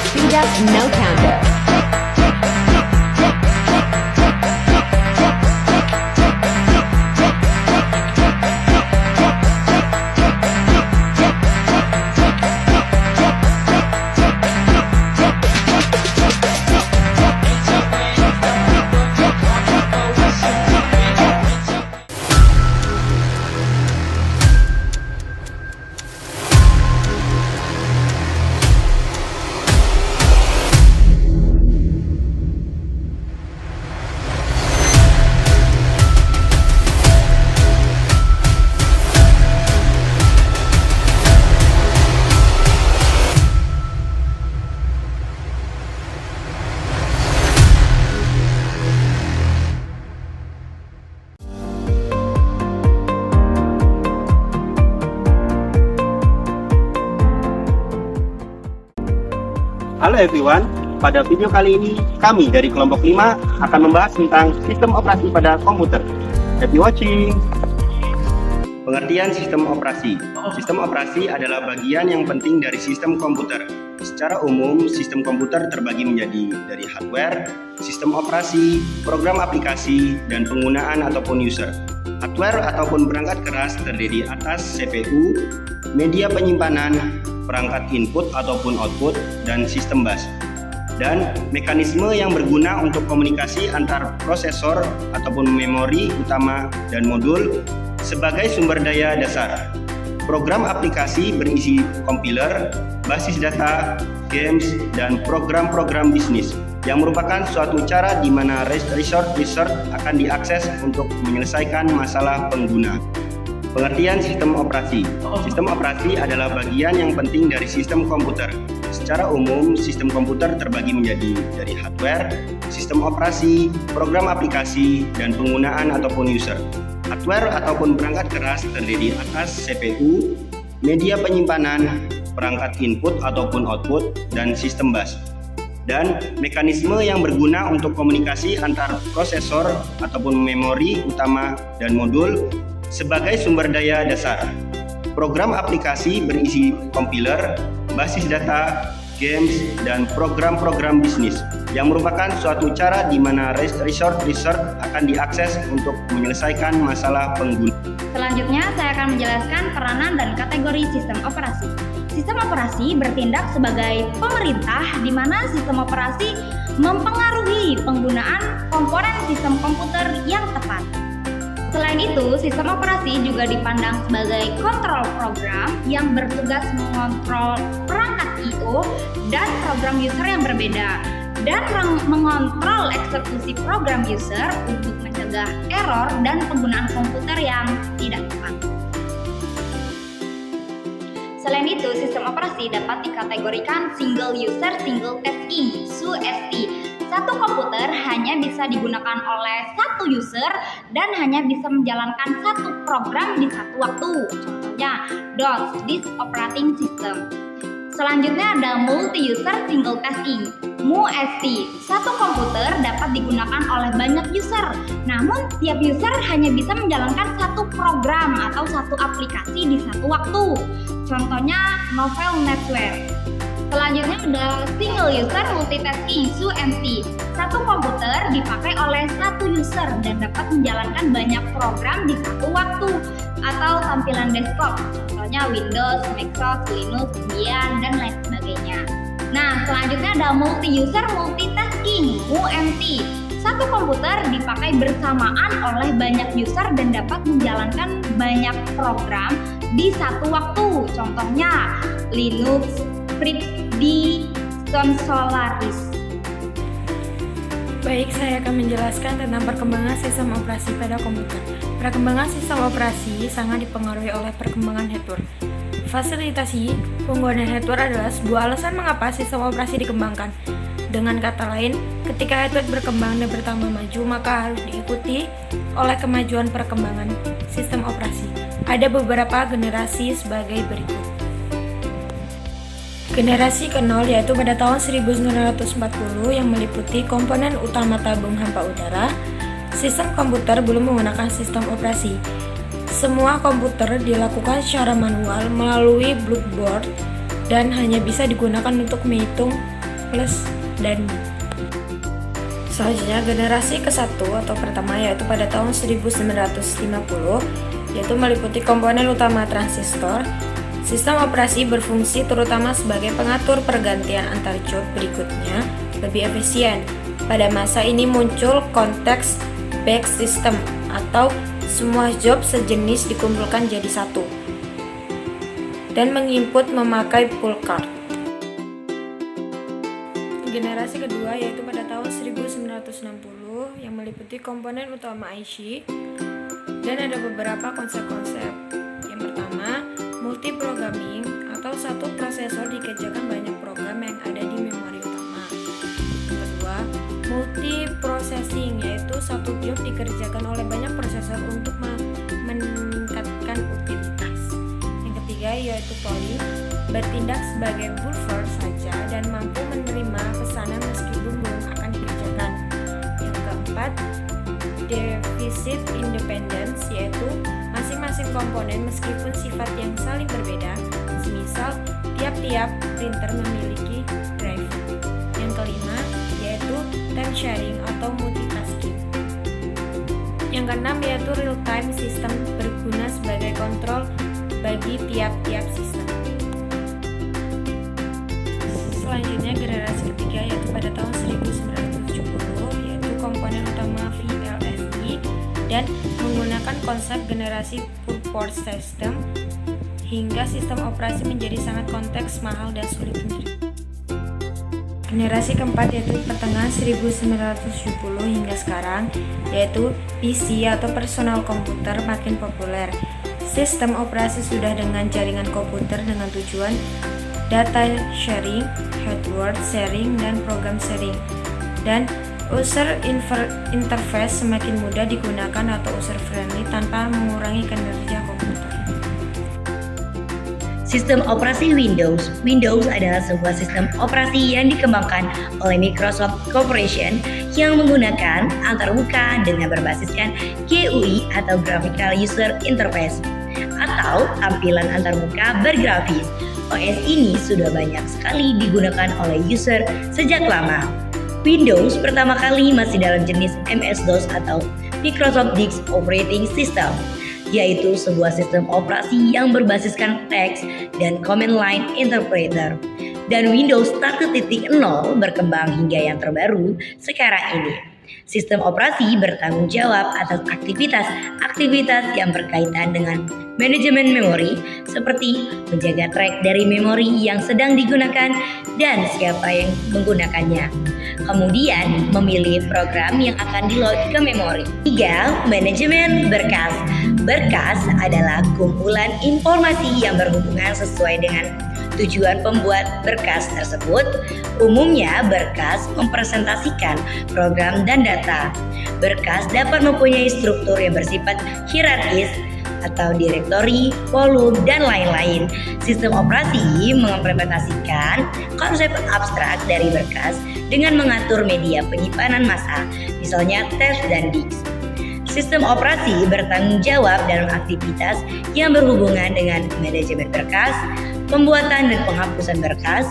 speed up, no counter. Halo everyone, pada video kali ini kami dari kelompok 5 akan membahas tentang sistem operasi pada komputer. Happy watching! Pengertian sistem operasi. Sistem operasi adalah bagian yang penting dari sistem komputer. Secara umum, sistem komputer terbagi menjadi dari hardware, sistem operasi, program aplikasi, dan penggunaan ataupun user. Hardware ataupun perangkat keras terdiri atas CPU, media penyimpanan, perangkat input ataupun output, dan sistem bus. Dan mekanisme yang berguna untuk komunikasi antar prosesor ataupun memori utama dan modul sebagai sumber daya dasar. Program aplikasi berisi kompiler, basis data, games, dan program-program bisnis yang merupakan suatu cara di mana resource akan diakses untuk menyelesaikan masalah pengguna. Pengertian sistem operasi. Sistem operasi adalah bagian yang penting dari sistem komputer. Secara umum, sistem komputer terbagi menjadi dari hardware, sistem operasi, program aplikasi, dan penggunaan ataupun user. Hardware ataupun perangkat keras terdiri atas CPU, media penyimpanan, perangkat input ataupun output, dan sistem bus. Dan mekanisme yang berguna untuk komunikasi antar prosesor ataupun memori utama dan modul sebagai sumber daya dasar. Program aplikasi berisi kompiler, basis data, games, dan program-program bisnis yang merupakan suatu cara di mana resource akan diakses untuk menyelesaikan masalah pengguna. Selanjutnya, saya akan menjelaskan peranan dan kategori sistem operasi. Sistem operasi bertindak sebagai pemerintah di mana sistem operasi mempengaruhi penggunaan komponen sistem komputer yang tepat. Selain itu, sistem operasi juga dipandang sebagai kontrol program yang bertugas mengontrol perangkat I/O dan program user yang berbeda, dan mengontrol eksekusi program user untuk mencegah error dan penggunaan komputer yang tidak tepat. Selain itu, sistem operasi dapat dikategorikan single user, single tasking, SUST. Satu komputer hanya bisa digunakan oleh satu user dan hanya bisa menjalankan satu program di satu waktu. Contohnya, DOS, Disk Operating System. Selanjutnya ada multi-user single tasking, MUST. Satu komputer dapat digunakan oleh banyak user, namun tiap user hanya bisa menjalankan satu program atau satu aplikasi di satu waktu. Contohnya, Novel Network. Selanjutnya ada single user multitasking, SUMT. Satu komputer dipakai oleh satu user dan dapat menjalankan banyak program di satu waktu atau tampilan desktop. Contohnya Windows, Microsoft, Linux, Debian, dan lain sebagainya. Nah, selanjutnya ada multi-user multitasking, MUMT. Satu komputer dipakai bersamaan oleh banyak user dan dapat menjalankan banyak program di satu waktu. Contohnya Linux, di Solaris. Baik, saya akan menjelaskan tentang perkembangan sistem operasi pada komputer. Perkembangan sistem operasi sangat dipengaruhi oleh perkembangan hardware. Fasilitasi penggunaan hardware adalah sebuah alasan mengapa sistem operasi dikembangkan. Dengan kata lain, ketika hardware berkembang dan bertambah maju, maka harus diikuti oleh kemajuan perkembangan sistem operasi. Ada beberapa generasi sebagai berikut. Generasi ke-0 yaitu pada tahun 1940 yang meliputi komponen utama tabung hampa udara. Sistem komputer belum menggunakan sistem operasi. Semua komputer dilakukan secara manual melalui blackboard dan hanya bisa digunakan untuk menghitung plus, dan selanjutnya generasi ke-1 atau pertama yaitu pada tahun 1950, yaitu meliputi komponen utama transistor. Sistem operasi berfungsi terutama sebagai pengatur pergantian antar job berikutnya lebih efisien. Pada masa ini muncul konteks batch system atau semua job sejenis dikumpulkan jadi satu dan menginput memakai pull card. Generasi kedua yaitu pada tahun 1960 yang meliputi komponen utama IC dan ada beberapa konsep-konsep. Yang pertama, multiprogramming atau satu prosesor dikerjakan banyak program yang ada di memori utama. Yang kedua, multiprocessing yaitu satu job dikerjakan oleh banyak prosesor untuk meningkatkan utilitas. Yang ketiga yaitu polling, bertindak sebagai buffer saja dan mampu menerima pesanan meskipun belum akan dikerjakan. Yang keempat, deficit independence yaitu masing-masing komponen meskipun sifat yang saling berbeda, semisal tiap-tiap printer memiliki driver. Yang kelima yaitu time sharing atau multitasking. Yang keenam yaitu real-time system berguna sebagai kontrol bagi tiap-tiap sistem. Selanjutnya generasi ketiga yaitu pada tahun 1970 yaitu komponen utama VLSI dan menggunakan konsep generasi purport system hingga sistem operasi menjadi sangat kompleks, mahal, dan sulit diterima. Generasi keempat yaitu pertengahan 1970 hingga sekarang yaitu PC atau personal komputer makin populer. Sistem operasi sudah dengan jaringan komputer dengan tujuan data sharing, hardware sharing, dan program sharing. Dan user interface semakin mudah digunakan atau user friendly tanpa mengurangi kinerja komputer. Sistem operasi Windows. Windows adalah sebuah sistem operasi yang dikembangkan oleh Microsoft Corporation yang menggunakan antarmuka dengan berbasiskan GUI atau Graphical User Interface atau tampilan antarmuka bergrafis. OS ini sudah banyak sekali digunakan oleh user sejak lama. Windows pertama kali masih dalam jenis MS-DOS atau Microsoft Disk Operating System, yaitu sebuah sistem operasi yang berbasiskan teks dan command line interpreter. Dan Windows 1.0 berkembang hingga yang terbaru sekarang ini. Sistem operasi bertanggung jawab atas aktivitas yang berkaitan dengan manajemen memori seperti menjaga track dari memori yang sedang digunakan dan siapa yang menggunakannya. Kemudian memilih program yang akan di-load ke memori. 3. Manajemen berkas. Berkas adalah kumpulan informasi yang berhubungan sesuai dengan tujuan pembuat berkas tersebut. Umumnya berkas mempresentasikan program dan data. Berkas dapat mempunyai struktur yang bersifat hierarkis atau direktori, volume, dan lain-lain. Sistem operasi mengimplementasikan konsep abstrak dari berkas dengan mengatur media penyimpanan massa, misalnya teks dan disk. Sistem operasi bertanggung jawab dalam aktivitas yang berhubungan dengan manajemen berkas, pembuatan dan penghapusan berkas,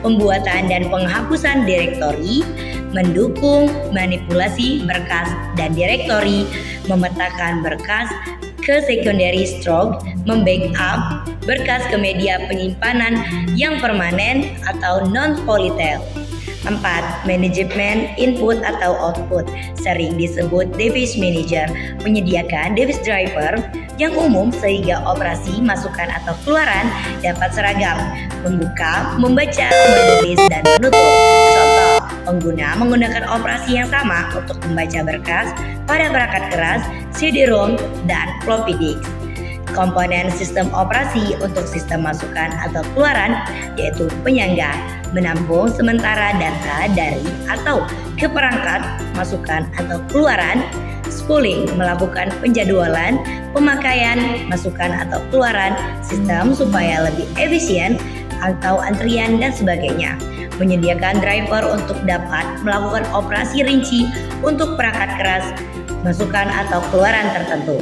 pembuatan dan penghapusan direktori, mendukung manipulasi berkas dan direktori, memetakan berkas ke secondary stroke, membackup berkas ke media penyimpanan yang permanen atau non-volatile. 4. Manajemen input atau output, sering disebut device manager, menyediakan device driver yang umum sehingga operasi masukan atau keluaran dapat seragam, membuka, membaca, menulis, dan menutup. Contoh, pengguna menggunakan operasi yang sama untuk membaca berkas pada perangkat keras, CD-ROM, dan floppy disk. Komponen sistem operasi untuk sistem masukan atau keluaran yaitu penyangga, menampung sementara data dari atau ke perangkat masukan atau keluaran, spooling, melakukan penjadwalan pemakaian masukan atau keluaran sistem supaya lebih efisien atau antrian dan sebagainya, menyediakan driver untuk dapat melakukan operasi rinci untuk perangkat keras masukan atau keluaran tertentu.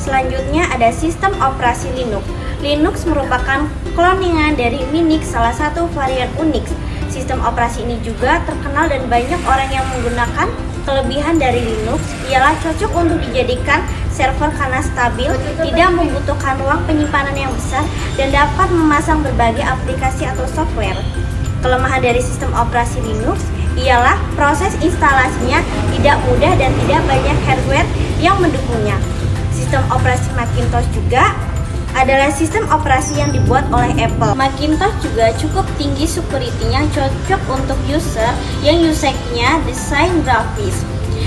Selanjutnya ada sistem operasi Linux. Linux merupakan kloningan dari Minix, salah satu varian Unix. Sistem operasi ini juga terkenal dan banyak orang yang menggunakan. Kelebihan dari Linux ialah cocok untuk dijadikan server karena stabil, tidak membutuhkan ruang penyimpanan yang besar, dan dapat memasang berbagai aplikasi atau software. Kelemahan dari sistem operasi Linux ialah proses instalasinya tidak mudah dan tidak banyak hardware yang mendukungnya. Sistem operasi Macintosh juga adalah sistem operasi yang dibuat oleh Apple. Macintosh juga cukup tinggi security-nya, cocok untuk user yang usage-nya desain grafis,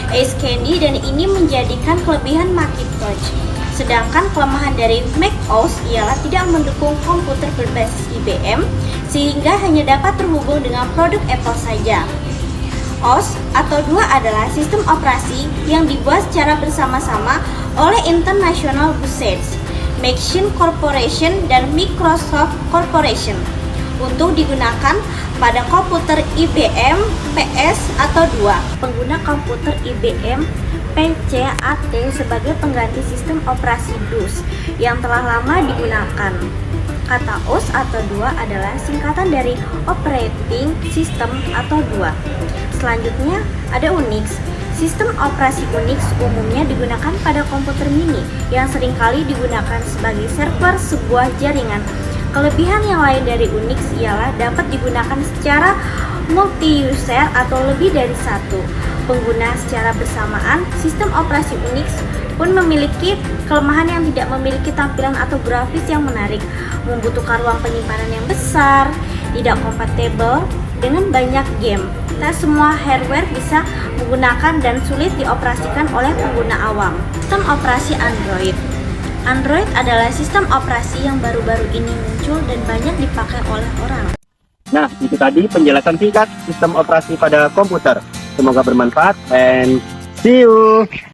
Ace Candy, dan ini menjadikan kelebihan Macintosh. Sedangkan kelemahan dari Mac OS ialah tidak mendukung komputer berbasis IBM, sehingga hanya dapat terhubung dengan produk Apple saja. OS atau DOA adalah sistem operasi yang dibuat secara bersama-sama oleh International Usage, Macintosh Corporation, dan Microsoft Corporation untuk digunakan pada komputer IBM, PS, atau DOA. Pengguna komputer IBM PCAT sebagai pengganti sistem operasi DOS yang telah lama digunakan. Kata OS atau DOA adalah singkatan dari Operating System atau DOA. Selanjutnya ada Unix. Sistem operasi Unix umumnya digunakan pada komputer mini yang seringkali digunakan sebagai server sebuah jaringan. Kelebihan yang lain dari Unix ialah dapat digunakan secara multi-user atau lebih dari satu pengguna secara bersamaan. Sistem operasi Unix pun memiliki kelemahan yang tidak memiliki tampilan atau grafis yang menarik, membutuhkan ruang penyimpanan yang besar, tidak kompatibel dengan banyak game. Tak semua hardware bisa menggunakan dan sulit dioperasikan oleh pengguna awam. Sistem operasi Android. Android adalah sistem operasi yang baru-baru ini muncul dan banyak dipakai oleh orang. Nah, itu tadi penjelasan singkat sistem operasi pada komputer. Semoga bermanfaat and see you!